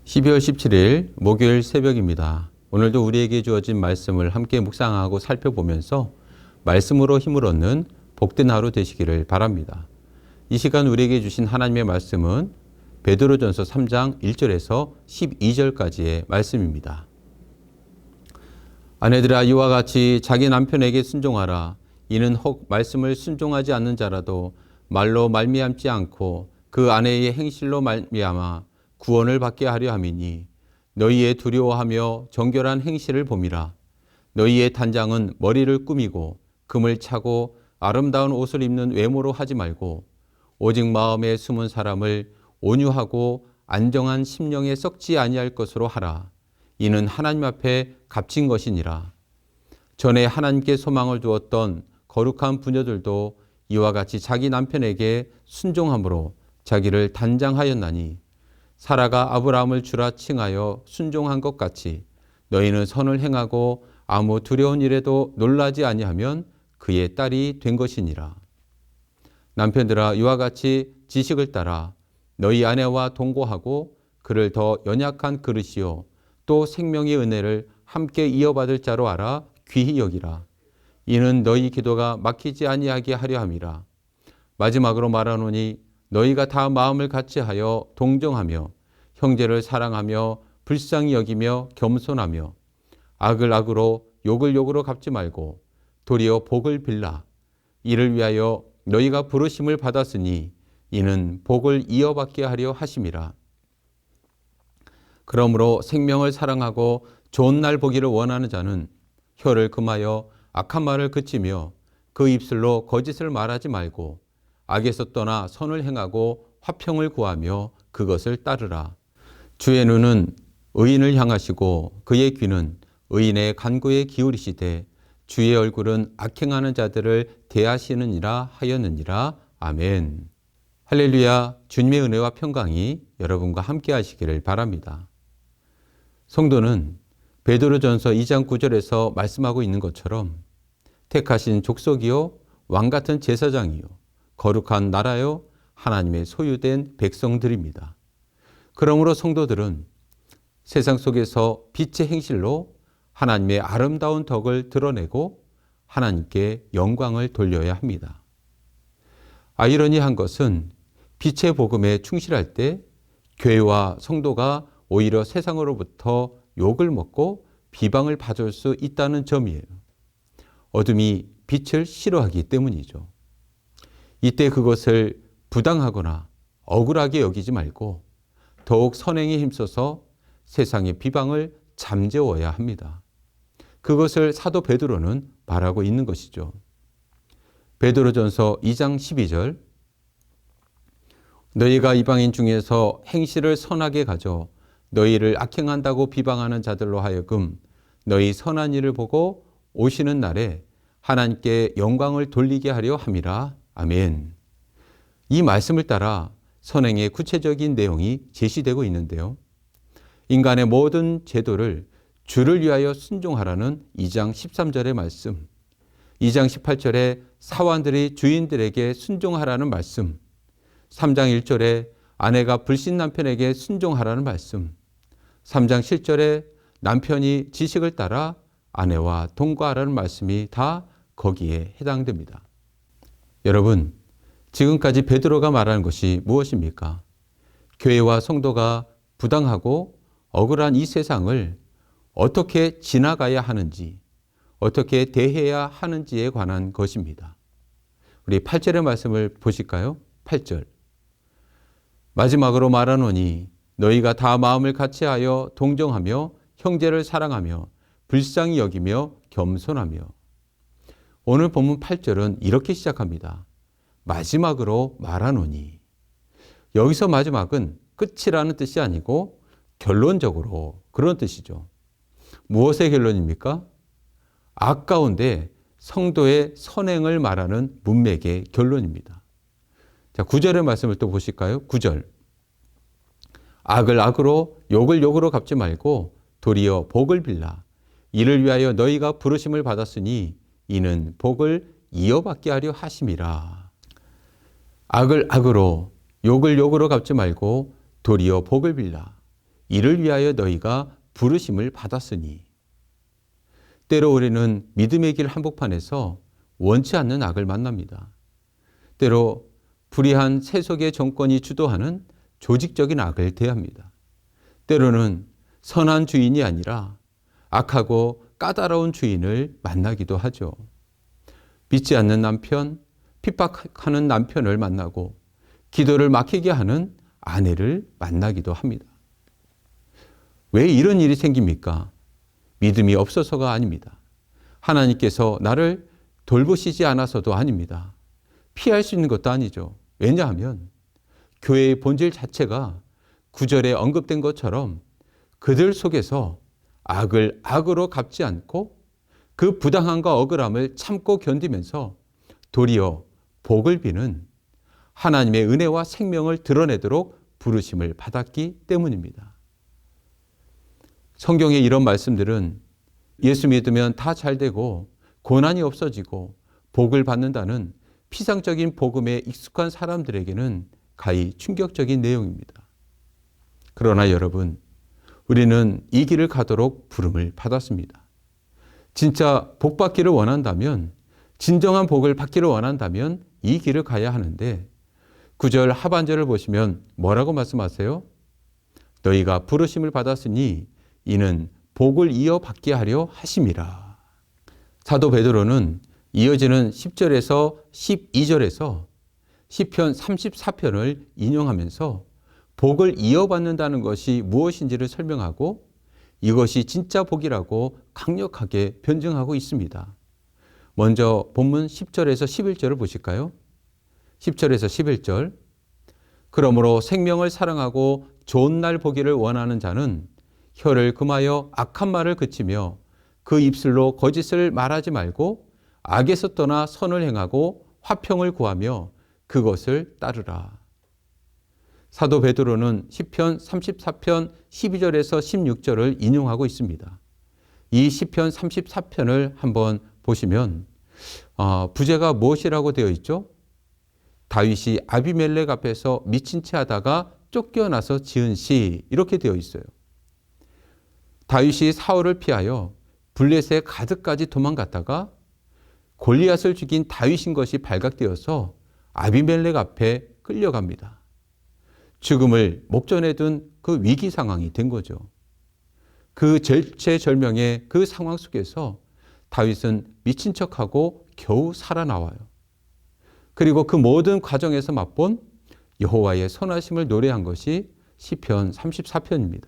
12월 17일 목요일 새벽입니다. 오늘도 우리에게 주어진 말씀을 함께 묵상하고 살펴보면서 말씀으로 힘을 얻는 복된 하루 되시기를 바랍니다. 이 시간 우리에게 주신 하나님의 말씀은 베드로전서 3장 1절에서 12절까지의 말씀입니다. 아내들아, 이와 같이 자기 남편에게 순종하라. 이는 혹 말씀을 순종하지 않는 자라도 말로 말미암지 않고 그 아내의 행실로 말미암아 구원을 받게 하려 함이니, 너희의 두려워하며 정결한 행실을 봄이라. 너희의 단장은 머리를 꾸미고 금을 차고 아름다운 옷을 입는 외모로 하지 말고, 오직 마음에 숨은 사람을 온유하고 안정한 심령에 썩지 아니할 것으로 하라. 이는 하나님 앞에 값진 것이니라. 전에 하나님께 소망을 두었던 거룩한 부녀들도 이와 같이 자기 남편에게 순종함으로 자기를 단장하였나니, 사라가 아브라함을 주라 칭하여 순종한 것 같이 너희는 선을 행하고 아무 두려운 일에도 놀라지 아니하면 그의 딸이 된 것이니라. 남편들아, 이와 같이 지식을 따라 너희 아내와 동거하고 그를 더 연약한 그릇이요 또 생명의 은혜를 함께 이어받을 자로 알아 귀히 여기라. 이는 너희 기도가 막히지 아니하게 하려 함이라. 마지막으로 말하노니, 너희가 다 마음을 같이하여 동정하며 형제를 사랑하며 불쌍히 여기며 겸손하며 악을 악으로 욕을 욕으로 갚지 말고 도리어 복을 빌라. 이를 위하여 너희가 부르심을 받았으니 이는 복을 이어받게 하려 하심이라. 그러므로 생명을 사랑하고 좋은 날 보기를 원하는 자는 혀를 금하여 악한 말을 그치며 그 입술로 거짓을 말하지 말고 악에서 떠나 선을 행하고 화평을 구하며 그것을 따르라. 주의 눈은 의인을 향하시고 그의 귀는 의인의 간구에 기울이시되 주의 얼굴은 악행하는 자들을 대하시느니라 하였느니라. 아멘. 할렐루야. 주님의 은혜와 평강이 여러분과 함께 하시기를 바랍니다. 성도는 베드로전서 2장 9절에서 말씀하고 있는 것처럼 택하신 족속이요 왕같은 제사장이요 거룩한 나라요 하나님의 소유된 백성들입니다. 그러므로 성도들은 세상 속에서 빛의 행실로 하나님의 아름다운 덕을 드러내고 하나님께 영광을 돌려야 합니다. 아이러니한 것은 빛의 복음에 충실할 때 교회와 성도가 오히려 세상으로부터 욕을 먹고 비방을 받을 수 있다는 점이에요. 어둠이 빛을 싫어하기 때문이죠. 이때 그것을 부당하거나 억울하게 여기지 말고 더욱 선행에 힘써서 세상의 비방을 잠재워야 합니다. 그것을 사도 베드로는 말하고 있는 것이죠. 베드로전서 2장 12절, 너희가 이방인 중에서 행실을 선하게 가져 너희를 악행한다고 비방하는 자들로 하여금 너희 선한 일을 보고 오시는 날에 하나님께 영광을 돌리게 하려 함이라. 아멘. 이 말씀을 따라 선행의 구체적인 내용이 제시되고 있는데요. 인간의 모든 제도를 주를 위하여 순종하라는 2장 13절의 말씀, 2장 18절에 사환들이 주인들에게 순종하라는 말씀, 3장 1절에 아내가 불신 남편에게 순종하라는 말씀, 3장 7절에 남편이 지식을 따라 아내와 동거하라는 말씀이 다 거기에 해당됩니다. 여러분, 지금까지 베드로가 말하는 것이 무엇입니까? 교회와 성도가 부당하고 억울한 이 세상을 어떻게 지나가야 하는지, 어떻게 대해야 하는지에 관한 것입니다. 우리 8절의 말씀을 보실까요? 8절. 마지막으로 말하노니, 너희가 다 마음을 같이하여 동정하며 형제를 사랑하며 불쌍히 여기며 겸손하며. 오늘 본문 8절은 이렇게 시작합니다. 마지막으로 말하노니. 여기서 마지막은 끝이라는 뜻이 아니고 결론적으로 그런 뜻이죠. 무엇의 결론입니까? 악 가운데 성도의 선행을 말하는 문맥의 결론입니다. 자, 9절의 말씀을 또 보실까요? 9절. 악을 악으로 욕을 욕으로 갚지 말고 도리어 복을 빌라. 이를 위하여 너희가 부르심을 받았으니 이는 복을 이어받게 하려 하심이라. 악을 악으로 욕을 욕으로 갚지 말고 도리어 복을 빌라. 이를 위하여 너희가 부르심을 받았으니. 때로 우리는 믿음의 길 한복판에서 원치 않는 악을 만납니다. 때로 불의한 세속의 정권이 주도하는 조직적인 악을 대합니다. 때로는 선한 주인이 아니라 악하고 까다로운 주인을 만나기도 하죠. 믿지 않는 남편, 핍박하는 남편을 만나고 기도를 막히게 하는 아내를 만나기도 합니다. 왜 이런 일이 생깁니까? 믿음이 없어서가 아닙니다. 하나님께서 나를 돌보시지 않아서도 아닙니다. 피할 수 있는 것도 아니죠. 왜냐하면 교회의 본질 자체가 9절에 언급된 것처럼 그들 속에서 악을 악으로 갚지 않고 그 부당함과 억울함을 참고 견디면서 도리어 복을 비는 하나님의 은혜와 생명을 드러내도록 부르심을 받았기 때문입니다. 성경의 이런 말씀들은 예수 믿으면 다 잘되고 고난이 없어지고 복을 받는다는 피상적인 복음에 익숙한 사람들에게는 가히 충격적인 내용입니다. 그러나 여러분, 우리는 이 길을 가도록 부름을 받았습니다. 진짜 복 받기를 원한다면, 진정한 복을 받기를 원한다면 이 길을 가야 하는데 9절 하반절을 보시면 뭐라고 말씀하세요? 너희가 부르심을 받았으니 이는 복을 이어받게 하려 하심이라. 사도 베드로는 이어지는 10절에서 12절에서 시편 34편을 인용하면서 복을 이어받는다는 것이 무엇인지를 설명하고 이것이 진짜 복이라고 강력하게 변증하고 있습니다. 먼저 본문 10절에서 11절을 보실까요? 10절에서 11절. 그러므로 생명을 사랑하고 좋은 날 보기를 원하는 자는 혀를 금하여 악한 말을 그치며 그 입술로 거짓을 말하지 말고 악에서 떠나 선을 행하고 화평을 구하며 그것을 따르라. 사도 베드로는 시편 34편 12절에서 16절을 인용하고 있습니다. 이 시편 34편을 한번 보시면 부제가 무엇이라고 되어 있죠? 다윗이 아비멜렉 앞에서 미친 채 하다가 쫓겨나서 지은 시 이렇게 되어 있어요. 다윗이 사울을 피하여 블레셋 가드까지 도망갔다가 골리앗을 죽인 다윗인 것이 발각되어서 아비멜렉 앞에 끌려갑니다. 죽음을 목전에 둔 그 위기 상황이 된 거죠. 그 절체절명의 그 상황 속에서 다윗은 미친 척하고 겨우 살아나와요. 그리고 그 모든 과정에서 맛본 여호와의 선하심을 노래한 것이 시편 34편입니다.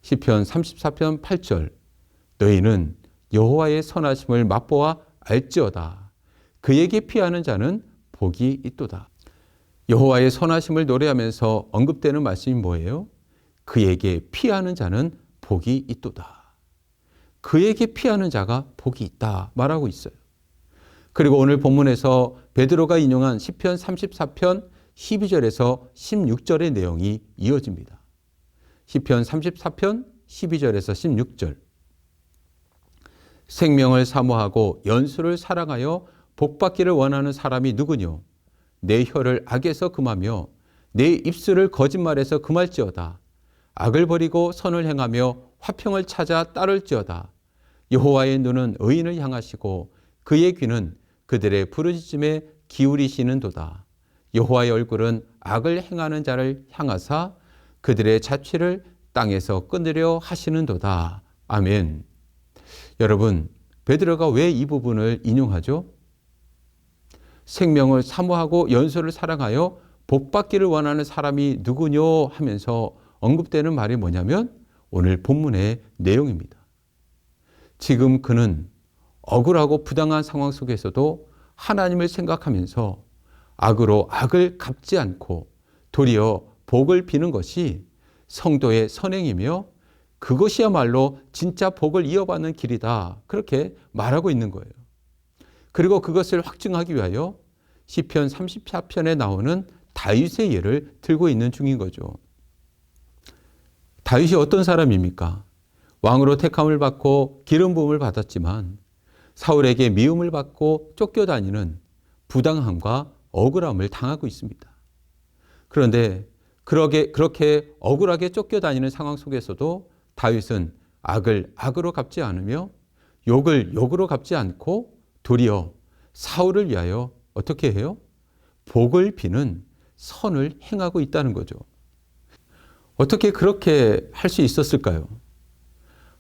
시편 34편 8절. 너희는 여호와의 선하심을 맛보아 알지어다. 그에게 피하는 자는 복이 있도다. 여호와의 선하심을 노래하면서 언급되는 말씀이 뭐예요? 그에게 피하는 자는 복이 있도다. 그에게 피하는 자가 복이 있다 말하고 있어요. 그리고 오늘 본문에서 베드로가 인용한 시편 34편 12절에서 16절의 내용이 이어집니다. 시편 34편 12절에서 16절. 생명을 사모하고 연수를 사랑하여 복받기를 원하는 사람이 누구뇨? 내 혀를 악에서 금하며 내 입술을 거짓말에서 금할지어다. 악을 버리고 선을 행하며 화평을 찾아 따를지어다. 여호와의 눈은 의인을 향하시고 그의 귀는 그들의 부르짖음에 기울이시는도다. 여호와의 얼굴은 악을 행하는 자를 향하사 그들의 자취를 땅에서 끊으려 하시는도다. 아멘. 여러분, 베드로가 왜 이 부분을 인용하죠? 생명을 사모하고 연소를 사랑하여 복받기를 원하는 사람이 누구뇨 하면서 언급되는 말이 뭐냐면 오늘 본문의 내용입니다. 지금 그는 억울하고 부당한 상황 속에서도 하나님을 생각하면서 악으로 악을 갚지 않고 도리어 복을 비는 것이 성도의 선행이며 그것이야말로 진짜 복을 이어받는 길이다. 그렇게 말하고 있는 거예요. 그리고 그것을 확증하기 위하여 시편 34편에 나오는 다윗의 예를 들고 있는 중인 거죠. 다윗이 어떤 사람입니까? 왕으로 택함을 받고 기름 부음을 받았지만 사울에게 미움을 받고 쫓겨다니는 부당함과 억울함을 당하고 있습니다. 그런데 그렇게 억울하게 쫓겨다니는 상황 속에서도 다윗은 악을 악으로 갚지 않으며 욕을 욕으로 갚지 않고 도리어 사울을 위하여 어떻게 해요? 복을 비는 선을 행하고 있다는 거죠. 어떻게 그렇게 할 수 있었을까요?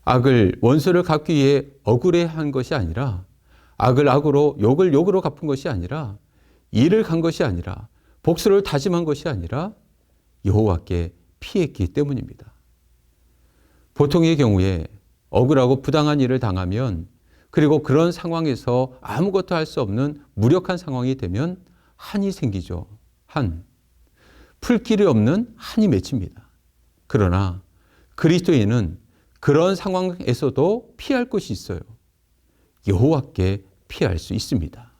악을 원수를 갚기 위해 억울해한 것이 아니라 악을 악으로 욕을 욕으로 갚은 것이 아니라 일을 간 것이 아니라 복수를 다짐한 것이 아니라 여호와께 피했기 때문입니다. 보통의 경우에 억울하고 부당한 일을 당하면 그리고 그런 상황에서 아무것도 할 수 없는 무력한 상황이 되면 한이 생기죠. 풀 길이 없는 한이 맺힙니다. 그러나 그리스도인은 그런 상황에서도 피할 곳이 있어요. 여호와께 피할 수 있습니다.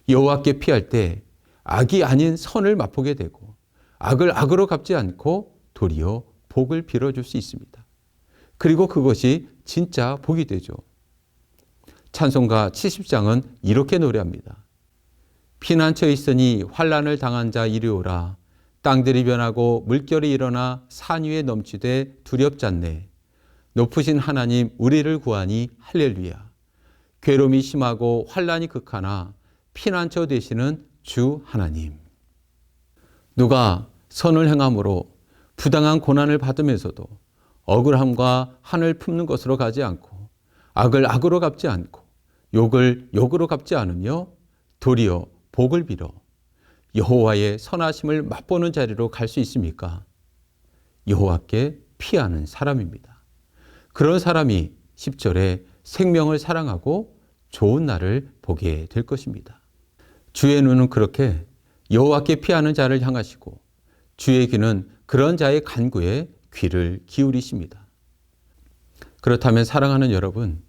여호와께 피할 때 악이 아닌 선을 맛보게 되고 악을 악으로 갚지 않고 도리어 복을 빌어줄 수 있습니다. 그리고 그것이 진짜 복이 되죠. 찬송가 70장은 이렇게 노래합니다. 피난처에 있으니 환난을 당한 자 이리 오라. 땅들이 변하고 물결이 일어나 산 위에 넘치되 두렵잖네. 높으신 하나님 우리를 구하니 할렐루야. 괴로움이 심하고 환난이 극하나 피난처 되시는 주 하나님. 누가 선을 행함으로 부당한 고난을 받으면서도 억울함과 한을 품는 것으로 가지 않고 악을 악으로 갚지 않고 욕을 욕으로 갚지 않으며 도리어 복을 빌어 여호와의 선하심을 맛보는 자리로 갈 수 있습니까? 여호와께 피하는 사람입니다. 그런 사람이 10절에 생명을 사랑하고 좋은 날을 보게 될 것입니다. 주의 눈은 그렇게 여호와께 피하는 자를 향하시고 주의 귀는 그런 자의 간구에 귀를 기울이십니다. 그렇다면 사랑하는 여러분,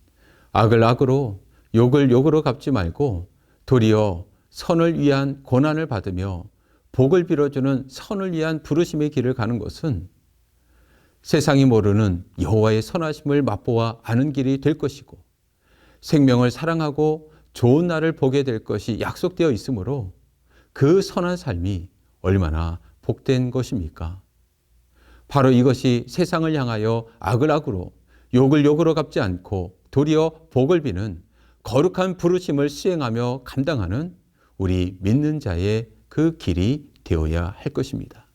악을 악으로 욕을 욕으로 갚지 말고 도리어 선을 위한 고난을 받으며 복을 빌어주는 선을 위한 부르심의 길을 가는 것은 세상이 모르는 여호와의 선하심을 맛보아 아는 길이 될 것이고 생명을 사랑하고 좋은 날을 보게 될 것이 약속되어 있으므로 그 선한 삶이 얼마나 복된 것입니까? 바로 이것이 세상을 향하여 악을 악으로 욕을 욕으로 갚지 않고 도리어 복을 비는 거룩한 부르심을 수행하며 감당하는 우리 믿는 자의 그 길이 되어야 할 것입니다.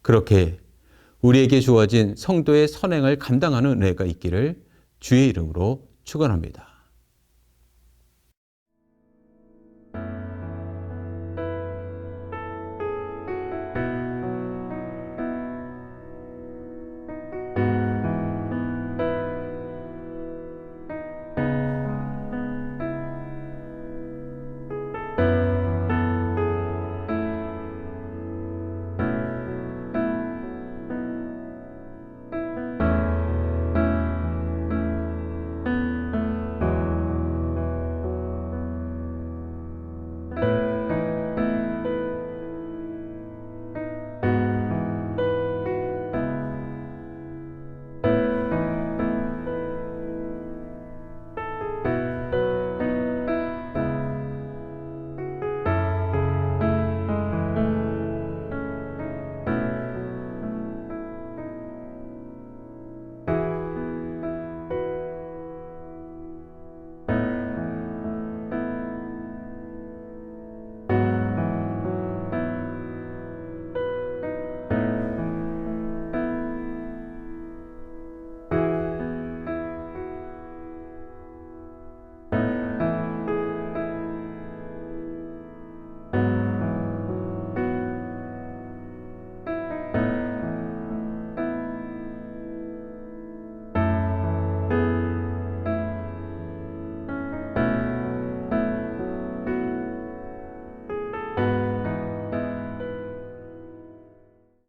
그렇게 우리에게 주어진 성도의 선행을 감당하는 은혜가 있기를 주의 이름으로 축원합니다.